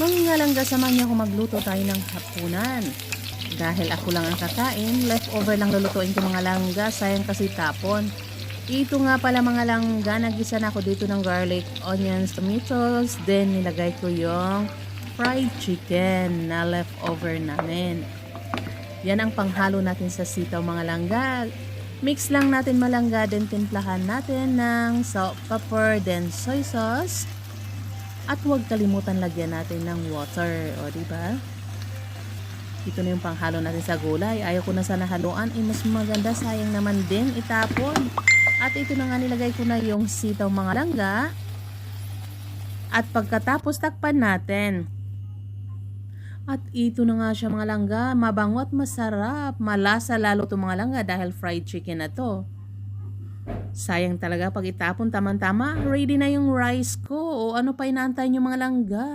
Mga langga, samahan niyo ako magluto tayo ng hapunan. Dahil ako lang ang kakain, leftover lang lulutuin ko mga langga, sayang kasi tapon. Ito nga pala mga langga, nagisa na ako dito ng garlic, onions, tomatoes, then nilagay ko yung fried chicken na leftover namin. Yan ang panghalo natin sa sitaw mga langga. Mix lang natin malangga, then timplahan natin ng salt, pepper, then soy sauce. At huwag kalimutan lagyan natin ng water, o diba? Ito na yung panghalo natin sa gulay. Ayaw ko na sana haluan, mas maganda, sayang naman din itapon. At ito na nga, nilagay ko na yung sitaw mga langga. At pagkatapos takpan natin. At ito na nga siya mga langga, mabango at masarap. Malasa lalo itong mga langga dahil fried chicken na to. Sayang talaga pag itapon, tamang-tama, ready na yung rice ko. O ano pa inaantay nyo mga langga?